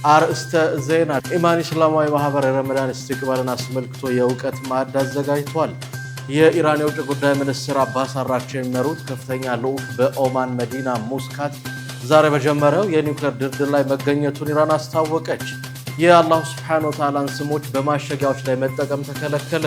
አርእስተ ዜና ኢማን እስላማዊ ማህበር ረመዳን ኢስቲቅባልን አስመልክቶ የእውቀት ማዕድ አዘጋጅቷል። የኢራን የውጭ ጉዳይ ሚኒስትር አባስ አራግቺ የሚመሩት ከፍተኛ ልዑክ በኦማን መዲና ሙስካት ዛሬ በጀመረው የኒውክሌር ድርድር ላይ መገኘቱን ኢራን አስታወቀች። የአላህ ሱብሓነሁ ወተዓላን ስሞች በማሸጊያዎች ላይ መጠቀም ተከለከለ።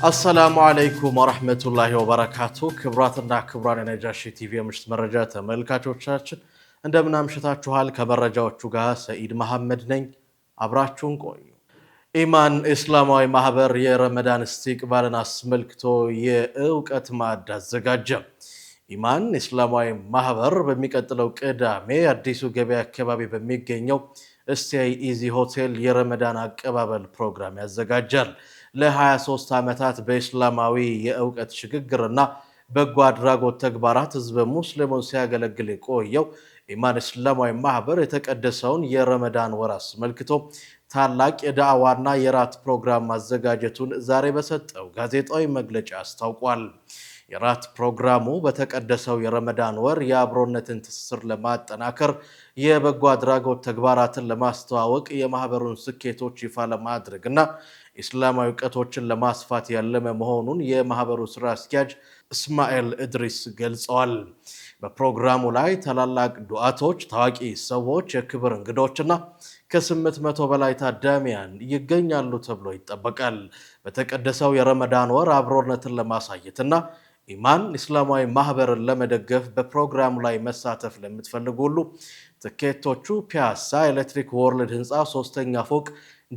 አሰላሙ አለይኩም ወራህመቱላሂ ወበረካቱ። ክብራትና ክብራን የነጃሺ ቲቪ የምሽት መረጃ ተመልካቾቻችን እንደምን አምሽታችኋል? ከመረጃዎቹ ጋር ሰኢድ መሐመድ ነኝ። አብራችሁን ቆዩ። ኢማን እስላማዊ ማህበር የረመዳን ኢስቲቅባልን አስመልክቶ የእውቀት ማዕድ አዘጋጀ። ኢማን እስላማዊ ማህበር በሚቀጥለው ቅዳሜ አዲሱ ገበያ አካባቢ በሚገኘው ስቴይ ኢዚ ሆቴል የረመዳን አቀባበል ፕሮግራም ያዘጋጃል። ለ23 ዓመታት በእስላማዊ የእውቀት ሽግግርና በጎ አድራጎት ተግባራት ህዝበ ሙስሊሙን ሲያገለግል የቆየው ኢማን እስላማዊ ማህበር የተቀደሰውን የረመዳን ወር አስመልክቶ ታላቅ የዳዕዋና የራት ፕሮግራም ማዘጋጀቱን ዛሬ በሰጠው ጋዜጣዊ መግለጫ አስታውቋል። የራት ፕሮግራሙ በተቀደሰው የረመዳን ወር የአብሮነትን ትስስር ለማጠናከር የበጎ አድራጎት ተግባራትን ለማስተዋወቅ የማህበሩን ስኬቶች ይፋ ለማድረግና ኢስላማዊ ዕውቀቶችን ለማስፋት ያለመ መሆኑን የማህበሩ ስራ አስኪያጅ እስማኤል እድሪስ ገልጸዋል። በፕሮግራሙ ላይ ታላላቅ ዱዓቶች፣ ታዋቂ ሰዎች፣ የክብር እንግዶችና ከ800 በላይ ታዳሚያን ይገኛሉ ተብሎ ይጠበቃል። በተቀደሰው የረመዳን ወር አብሮነትን ለማሳየትና ኢማን እስላማዊ ማህበርን ለመደገፍ በፕሮግራሙ ላይ መሳተፍ ለምትፈልጉ ሁሉ ትኬቶቹ ፒያሳ ኤሌክትሪክ ወርልድ ህንፃ 3ኛ ፎቅ፣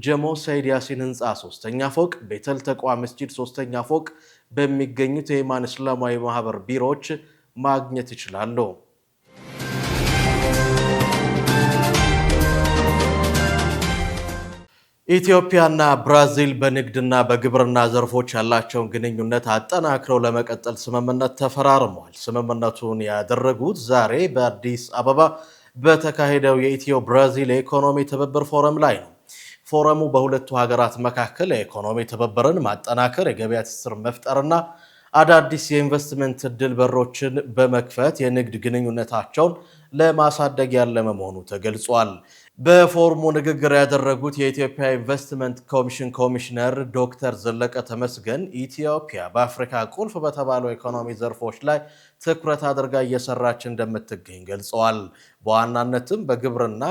ጀሞ ሰይድ ያሲን ህንፃ 3ኛ ፎቅ፣ ቤተል ተቋ መስጂድ 3ኛ ፎቅ በሚገኙት የኢማን እስላማዊ ማህበር ቢሮዎች ማግኘት ይችላሉ። ኢትዮጵያና ብራዚል በንግድና በግብርና ዘርፎች ያላቸውን ግንኙነት አጠናክረው ለመቀጠል ስምምነት ተፈራርመዋል። ስምምነቱን ያደረጉት ዛሬ በአዲስ አበባ በተካሄደው የኢትዮ ብራዚል የኢኮኖሚ ትብብር ፎረም ላይ ነው። ፎረሙ በሁለቱ ሀገራት መካከል የኢኮኖሚ ትብብርን ማጠናከር፣ የገበያ ትስስር መፍጠርና አዳዲስ የኢንቨስትመንት እድል በሮችን በመክፈት የንግድ ግንኙነታቸውን ለማሳደግ ያለመ መሆኑ ተገልጿል። በፎረሙ ንግግር ያደረጉት የኢትዮጵያ ኢንቨስትመንት ኮሚሽን ኮሚሽነር ዶክተር ዘለቀ ተመስገን ኢትዮጵያ በአፍሪካ ቁልፍ በተባሉ ኢኮኖሚ ዘርፎች ላይ ትኩረት አድርጋ እየሰራች እንደምትገኝ ገልጸዋል። በዋናነትም በግብርና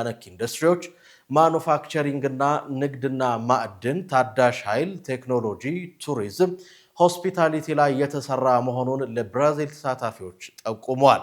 ነክ ኢንዱስትሪዎች፣ ማኑፋክቸሪንግና ንግድና ማዕድን፣ ታዳሽ ኃይል፣ ቴክኖሎጂ፣ ቱሪዝም፣ ሆስፒታሊቲ ላይ የተሰራ መሆኑን ለብራዚል ተሳታፊዎች ጠቁመዋል።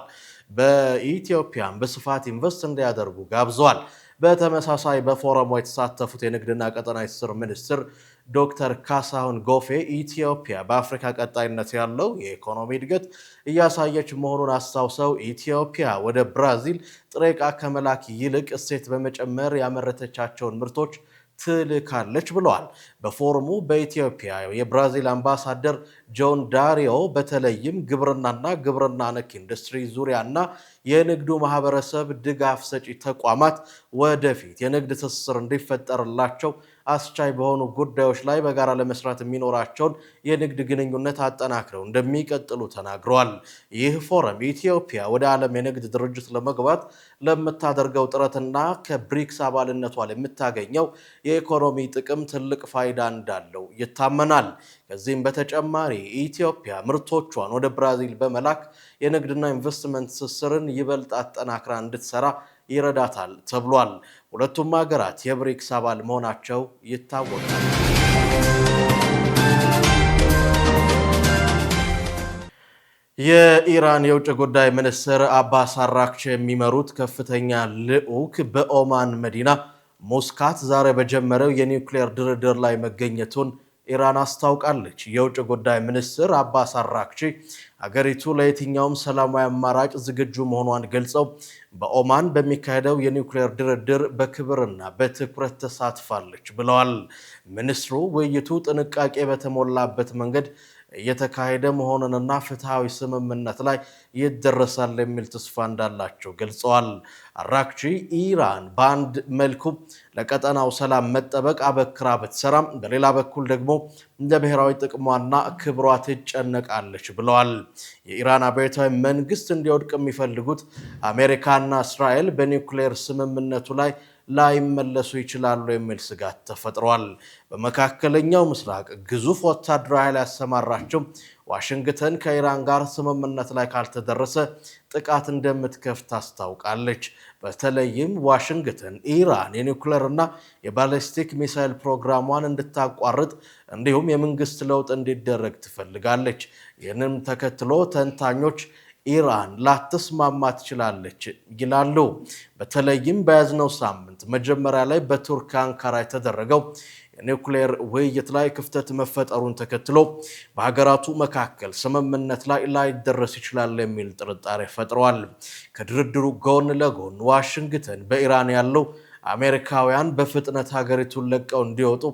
በኢትዮጵያም በስፋት ኢንቨስት እንዲያደርጉ ጋብዘዋል። በተመሳሳይ በፎረሙ የተሳተፉት የንግድና ቀጠናዊ ትስስር ሚኒስትር ዶክተር ካሳሁን ጎፌ ኢትዮጵያ በአፍሪካ ቀጣይነት ያለው የኢኮኖሚ እድገት እያሳየች መሆኑን አስታውሰው ኢትዮጵያ ወደ ብራዚል ጥሬ ዕቃ ከመላክ ይልቅ እሴት በመጨመር ያመረተቻቸውን ምርቶች ትልካለች ብለዋል። በፎረሙ በኢትዮጵያ የብራዚል አምባሳደር ጆን ዳሪዮ በተለይም ግብርና ነክ ኢንዱስትሪ ዙሪያና የንግዱ ማህበረሰብ ድጋፍ ሰጪ ተቋማት ወደፊት የንግድ ትስስር እንዲፈጠርላቸው አስቻይ በሆኑ ጉዳዮች ላይ በጋራ ለመስራት የሚኖራቸውን የንግድ ግንኙነት አጠናክረው እንደሚቀጥሉ ተናግረዋል። ይህ ፎረም ኢትዮጵያ ወደ ዓለም የንግድ ድርጅት ለመግባት ለምታደርገው ጥረትና ከብሪክስ አባልነቷ ለምታገኘው የኢኮኖሚ ጥቅም ትልቅ ፋይዳ እንዳለው ይታመናል። ከዚህም በተጨማሪ ኢትዮጵያ ምርቶቿን ወደ ብራዚል በመላክ የንግድና ኢንቨስትመንት ትስስርን ይበልጥ አጠናክራ እንድትሰራ ይረዳታል ተብሏል። ሁለቱም ሀገራት የብሪክስ አባል መሆናቸው ይታወቃል። የኢራን የውጭ ጉዳይ ሚኒስትር አባስ አራግቺ የሚመሩት ከፍተኛ ልዑክ በኦማን መዲና ሙስካት ዛሬ በጀመረው የኒውክሌር ድርድር ላይ መገኘቱን ኢራን አስታውቃለች። የውጭ ጉዳይ ሚኒስትር አባስ አራግቺ አገሪቱ ለየትኛውም ሰላማዊ አማራጭ ዝግጁ መሆኗን ገልጸው በኦማን በሚካሄደው የኒውክሌር ድርድር በክብርና በትኩረት ተሳትፋለች ብለዋል። ሚኒስትሩ ውይይቱ ጥንቃቄ በተሞላበት መንገድ እየተካሄደ መሆኑንና ፍትሃዊ ስምምነት ላይ ይደረሳል የሚል ተስፋ እንዳላቸው ገልጸዋል። አራክቺ ኢራን በአንድ መልኩ ለቀጠናው ሰላም መጠበቅ አበክራ ብትሰራም በሌላ በኩል ደግሞ እንደ ብሔራዊ ጥቅሟና ክብሯ ትጨነቃለች ብለዋል። የኢራን አብዮታዊ መንግስት እንዲወድቅ የሚፈልጉት አሜሪካና እስራኤል በኒውክሌር ስምምነቱ ላይ ላይመለሱ ይችላሉ የሚል ስጋት ተፈጥሯል። በመካከለኛው ምስራቅ ግዙፍ ወታደራዊ ኃይል ያሰማራቸው ዋሽንግተን ከኢራን ጋር ስምምነት ላይ ካልተደረሰ ጥቃት እንደምትከፍት አስታውቃለች። በተለይም ዋሽንግተን ኢራን የኒውክሌርና የባሊስቲክ ሚሳይል ፕሮግራሟን እንድታቋርጥ እንዲሁም የመንግስት ለውጥ እንዲደረግ ትፈልጋለች። ይህንም ተከትሎ ተንታኞች ኢራን ላትስማማ ትችላለች ይላሉ። በተለይም በያዝነው ሳምንት መጀመሪያ ላይ በቱርክ አንካራ የተደረገው የኒውክሌር ውይይት ላይ ክፍተት መፈጠሩን ተከትሎ በሀገራቱ መካከል ስምምነት ላይ ላይደረስ ይችላል የሚል ጥርጣሬ ፈጥሯል። ከድርድሩ ጎን ለጎን ዋሽንግተን በኢራን ያለው አሜሪካውያን በፍጥነት ሀገሪቱን ለቀው እንዲወጡ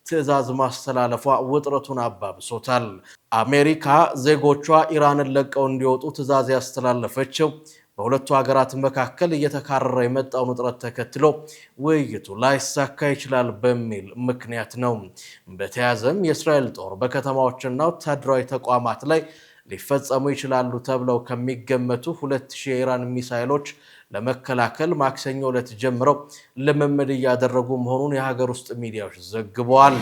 ትዕዛዝ ማስተላለፏ ውጥረቱን አባብሶታል። አሜሪካ ዜጎቿ ኢራንን ለቀው እንዲወጡ ትዕዛዝ ያስተላለፈችው በሁለቱ ሀገራት መካከል እየተካረረ የመጣውን ውጥረት ተከትሎ ውይይቱ ላይሳካ ይችላል በሚል ምክንያት ነው። በተያያዘም የእስራኤል ጦር በከተማዎችና ወታደራዊ ተቋማት ላይ ሊፈጸሙ ይችላሉ ተብለው ከሚገመቱ 2000 የኢራን ሚሳይሎች ለመከላከል ማክሰኞ ዕለት ጀምረው ልምምድ እያደረጉ መሆኑን የሀገር ውስጥ ሚዲያዎች ዘግበዋል።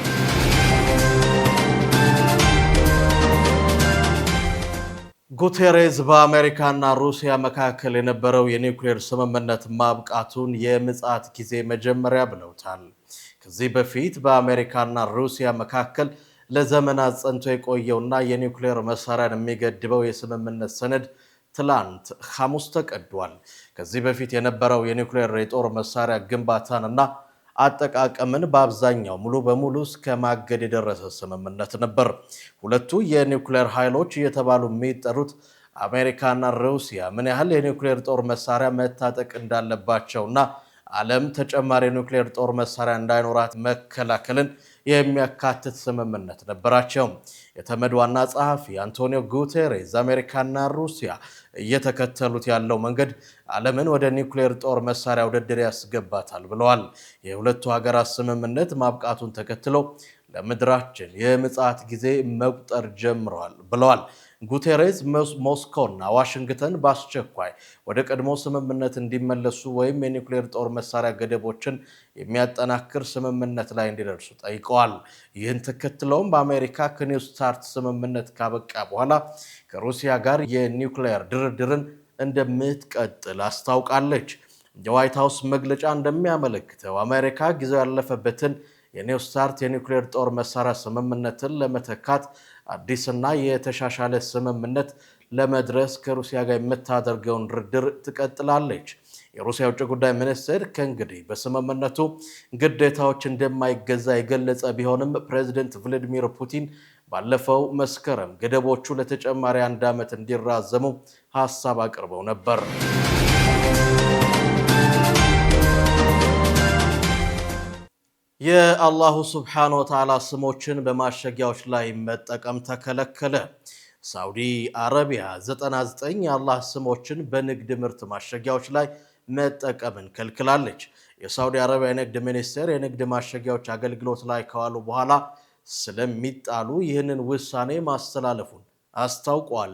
ጉቴሬዝ በአሜሪካና ሩሲያ መካከል የነበረው የኒውክሌር ስምምነት ማብቃቱን የምጽአት ጊዜ መጀመሪያ ብለውታል። ከዚህ በፊት በአሜሪካና ሩሲያ መካከል ለዘመናት ጸንቶ የቆየውና የኒውክሌር መሳሪያን የሚገድበው የስምምነት ሰነድ ትላንት ሐሙስ ተቀዷል። ከዚህ በፊት የነበረው የኒውክሌር የጦር መሳሪያ ግንባታንና አጠቃቀምን በአብዛኛው ሙሉ በሙሉ እስከ ማገድ የደረሰ ስምምነት ነበር። ሁለቱ የኒውክሌር ኃይሎች እየተባሉ የሚጠሩት አሜሪካና ሩሲያ ምን ያህል የኒውክሌር ጦር መሳሪያ መታጠቅ እንዳለባቸውና ዓለም ተጨማሪ የኒውክሌር ጦር መሳሪያ እንዳይኖራት መከላከልን የሚያካትት ስምምነት ነበራቸው። የተመድ ዋና ጸሐፊ አንቶኒዮ ጉቴሬዝ አሜሪካና ሩሲያ እየተከተሉት ያለው መንገድ ዓለምን ወደ ኒውክሌር ጦር መሳሪያ ውድድር ያስገባታል ብለዋል። የሁለቱ ሀገራት ስምምነት ማብቃቱን ተከትሎ ለምድራችን የምጽአት ጊዜ መቁጠር ጀምረዋል ብለዋል። ጉቴሬዝ ሞስኮና ዋሽንግተን በአስቸኳይ ወደ ቀድሞ ስምምነት እንዲመለሱ ወይም የኒውክሌር ጦር መሳሪያ ገደቦችን የሚያጠናክር ስምምነት ላይ እንዲደርሱ ጠይቀዋል። ይህን ተከትለውም በአሜሪካ ከኒው ስታርት ስምምነት ካበቃ በኋላ ከሩሲያ ጋር የኒውክሌር ድርድርን እንደምትቀጥል አስታውቃለች። የዋይት ሃውስ መግለጫ እንደሚያመለክተው አሜሪካ ጊዜው ያለፈበትን የኒው ስታርት የኒውክሌር ጦር መሳሪያ ስምምነትን ለመተካት አዲስና የተሻሻለ ስምምነት ለመድረስ ከሩሲያ ጋር የምታደርገውን ድርድር ትቀጥላለች። የሩሲያ ውጭ ጉዳይ ሚኒስቴር ከእንግዲህ በስምምነቱ ግዴታዎች እንደማይገዛ የገለጸ ቢሆንም ፕሬዚደንት ቭላዲሚር ፑቲን ባለፈው መስከረም ገደቦቹ ለተጨማሪ 1 ዓመት እንዲራዘሙ ሐሳብ አቅርበው ነበር። የአላሁ ሱብሓነሁ ወተዓላ ስሞችን በማሸጊያዎች ላይ መጠቀም ተከለከለ። ሳውዲ አረቢያ 99 የአላህ ስሞችን በንግድ ምርት ማሸጊያዎች ላይ መጠቀምን ከልክላለች። የሳውዲ አረቢያ የንግድ ሚኒስቴር የንግድ ማሸጊያዎች አገልግሎት ላይ ከዋሉ በኋላ ስለሚጣሉ ይህንን ውሳኔ ማስተላለፉን አስታውቋል።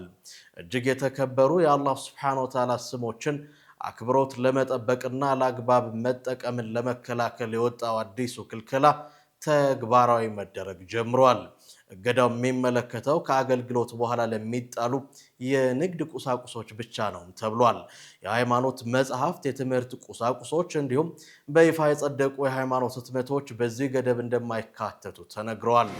እጅግ የተከበሩ የአላህ ሱብሓነሁ ወተዓላ ስሞችን አክብሮት ለመጠበቅና ለአግባብ መጠቀምን ለመከላከል የወጣው አዲሱ ክልከላ ተግባራዊ መደረግ ጀምሯል። እገዳው የሚመለከተው ከአገልግሎት በኋላ ለሚጣሉ የንግድ ቁሳቁሶች ብቻ ነው ተብሏል። የሃይማኖት መጽሐፍት፣ የትምህርት ቁሳቁሶች እንዲሁም በይፋ የጸደቁ የሃይማኖት ህትመቶች በዚህ ገደብ እንደማይካተቱ ተነግረዋል።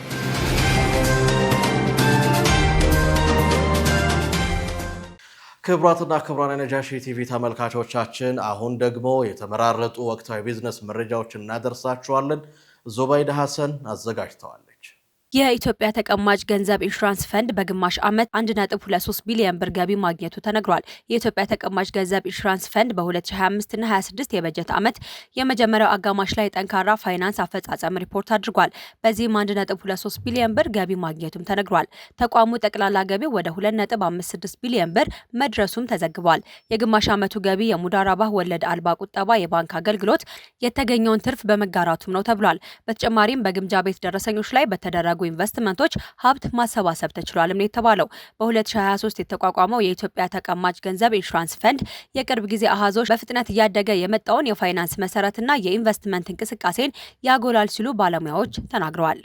ክቡራትና ክቡራን የነጃሺ ቲቪ ተመልካቾቻችን አሁን ደግሞ የተመራረጡ ወቅታዊ ቢዝነስ መረጃዎችን እናደርሳችኋለን። ዙበይዳ ሐሰን አዘጋጅተዋለች። የኢትዮጵያ ተቀማጭ ገንዘብ ኢንሹራንስ ፈንድ በግማሽ ዓመት 1.23 ቢሊዮን ብር ገቢ ማግኘቱ ተነግሯል። የኢትዮጵያ ተቀማጭ ገንዘብ ኢንሹራንስ ፈንድ በ2025 እና 26 የበጀት ዓመት የመጀመሪያው አጋማሽ ላይ ጠንካራ ፋይናንስ አፈጻጸም ሪፖርት አድርጓል። በዚህም 1.23 ቢሊዮን ብር ገቢ ማግኘቱም ተነግሯል። ተቋሙ ጠቅላላ ገቢው ወደ 2.56 ቢሊዮን ብር መድረሱም ተዘግቧል። የግማሽ ዓመቱ ገቢ የሙዳራባ ወለድ አልባ ቁጠባ የባንክ አገልግሎት የተገኘውን ትርፍ በመጋራቱም ነው ተብሏል። በተጨማሪም በግምጃ ቤት ደረሰኞች ላይ በተደረጉ ኢንቨስትመንቶች ሀብት ማሰባሰብ ተችሏል ነው የተባለው። በ2023 የተቋቋመው የኢትዮጵያ ተቀማጭ ገንዘብ ኢንሹራንስ ፈንድ የቅርብ ጊዜ አሃዞች በፍጥነት እያደገ የመጣውን የፋይናንስ መሰረትና የኢንቨስትመንት እንቅስቃሴን ያጎላል ሲሉ ባለሙያዎች ተናግረዋል።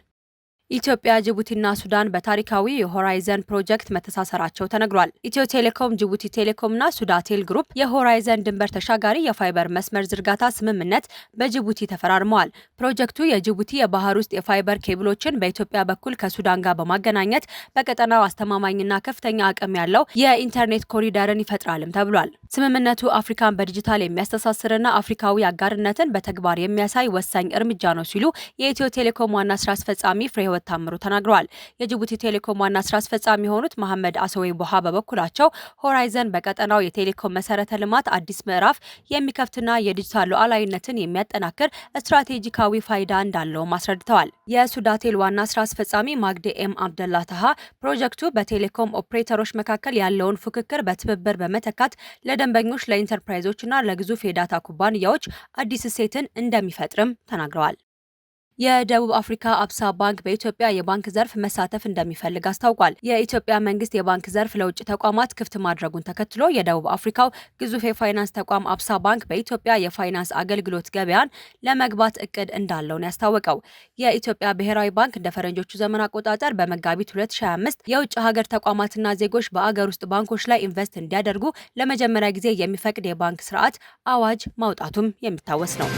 ኢትዮጵያ ጅቡቲና ሱዳን በታሪካዊ የሆራይዘን ፕሮጀክት መተሳሰራቸው ተነግሯል። ኢትዮ ቴሌኮም፣ ጅቡቲ ቴሌኮምና ሱዳቴል ግሩፕ የሆራይዘን ድንበር ተሻጋሪ የፋይበር መስመር ዝርጋታ ስምምነት በጅቡቲ ተፈራርመዋል። ፕሮጀክቱ የጅቡቲ የባህር ውስጥ የፋይበር ኬብሎችን በኢትዮጵያ በኩል ከሱዳን ጋር በማገናኘት በቀጠናው አስተማማኝና ከፍተኛ አቅም ያለው የኢንተርኔት ኮሪደርን ይፈጥራልም ተብሏል። ስምምነቱ አፍሪካን በዲጂታል የሚያስተሳስርና አፍሪካዊ አጋርነትን በተግባር የሚያሳይ ወሳኝ እርምጃ ነው ሲሉ የኢትዮ ቴሌኮም ዋና ስራ አስፈጻሚ ፍሬህይወት ታምሩ ተናግረዋል። የጅቡቲ ቴሌኮም ዋና ስራ አስፈጻሚ የሆኑት መሐመድ አሰዌ ቦሃ በበኩላቸው ሆራይዘን በቀጠናው የቴሌኮም መሰረተ ልማት አዲስ ምዕራፍ የሚከፍትና የዲጂታል ሉዓላዊነትን የሚያጠናክር ስትራቴጂካዊ ፋይዳ እንዳለውም አስረድተዋል። የሱዳቴል ዋና ስራ አስፈጻሚ ማግዴ ኤም አብደላ ታሃ ፕሮጀክቱ በቴሌኮም ኦፕሬተሮች መካከል ያለውን ፉክክር በትብብር በመተካት ለደንበኞች፣ ለኢንተርፕራይዞችና ለግዙፍ የዳታ ኩባንያዎች አዲስ እሴትን እንደሚፈጥርም ተናግረዋል። የደቡብ አፍሪካ አብሳ ባንክ በኢትዮጵያ የባንክ ዘርፍ መሳተፍ እንደሚፈልግ አስታውቋል። የኢትዮጵያ መንግስት የባንክ ዘርፍ ለውጭ ተቋማት ክፍት ማድረጉን ተከትሎ የደቡብ አፍሪካው ግዙፍ የፋይናንስ ተቋም አብሳ ባንክ በኢትዮጵያ የፋይናንስ አገልግሎት ገበያን ለመግባት እቅድ እንዳለው ነው ያስታወቀው። የኢትዮጵያ ብሔራዊ ባንክ እንደ ፈረንጆቹ ዘመን አቆጣጠር በመጋቢት 2025 የውጭ ሀገር ተቋማትና ዜጎች በአገር ውስጥ ባንኮች ላይ ኢንቨስት እንዲያደርጉ ለመጀመሪያ ጊዜ የሚፈቅድ የባንክ ስርዓት አዋጅ ማውጣቱም የሚታወስ ነው።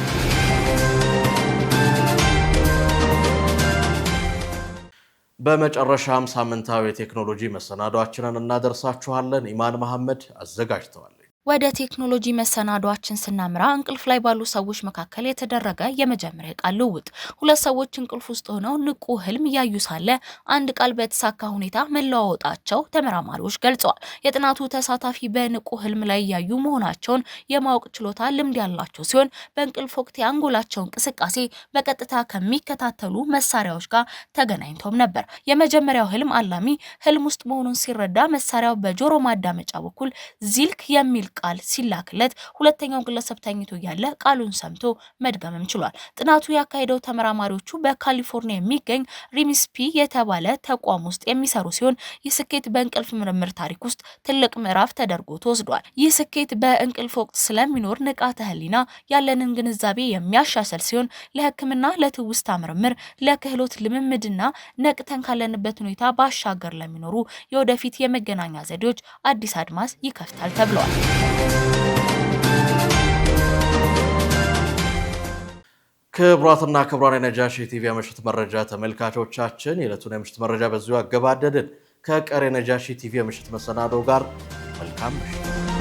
በመጨረሻም ሳምንታዊ የቴክኖሎጂ መሰናዷችንን እናደርሳችኋለን። ኢማን መሐመድ አዘጋጅተዋል። ወደ ቴክኖሎጂ መሰናዷችን ስናምራ እንቅልፍ ላይ ባሉ ሰዎች መካከል የተደረገ የመጀመሪያ ቃል ልውውጥ። ሁለት ሰዎች እንቅልፍ ውስጥ ሆነው ንቁ ህልም እያዩ ሳለ አንድ ቃል በተሳካ ሁኔታ መለዋወጣቸው ተመራማሪዎች ገልጸዋል። የጥናቱ ተሳታፊ በንቁ ህልም ላይ እያዩ መሆናቸውን የማወቅ ችሎታ ልምድ ያላቸው ሲሆን በእንቅልፍ ወቅት የአንጎላቸው እንቅስቃሴ በቀጥታ ከሚከታተሉ መሳሪያዎች ጋር ተገናኝተውም ነበር። የመጀመሪያው ህልም አላሚ ህልም ውስጥ መሆኑን ሲረዳ መሳሪያው በጆሮ ማዳመጫ በኩል ዚልክ የሚል ቃል ሲላክለት ሁለተኛው ግለሰብ ተኝቶ ያለ ቃሉን ሰምቶ መድገምም ችሏል። ጥናቱ ያካሄደው ተመራማሪዎቹ በካሊፎርኒያ የሚገኝ ሪምስፒ የተባለ ተቋም ውስጥ የሚሰሩ ሲሆን ይህ ስኬት በእንቅልፍ ምርምር ታሪክ ውስጥ ትልቅ ምዕራፍ ተደርጎ ተወስዷል። ይህ ስኬት በእንቅልፍ ወቅት ስለሚኖር ንቃተ ህሊና ያለንን ግንዛቤ የሚያሻሽል ሲሆን ለሕክምና፣ ለትውስታ ምርምር፣ ለክህሎት ልምምድና ነቅተን ካለንበት ሁኔታ ባሻገር ለሚኖሩ የወደፊት የመገናኛ ዘዴዎች አዲስ አድማስ ይከፍታል ተብሏል። ክቡራትና ክቡራን የነጃሺ ቲቪ የምሽት መረጃ ተመልካቾቻችን የዕለቱን የምሽት መረጃ በዚሁ አገባደድን። ከቀሪ የነጃሺ ቲቪ የምሽት መሰናዶ ጋር መልካም ምሽት።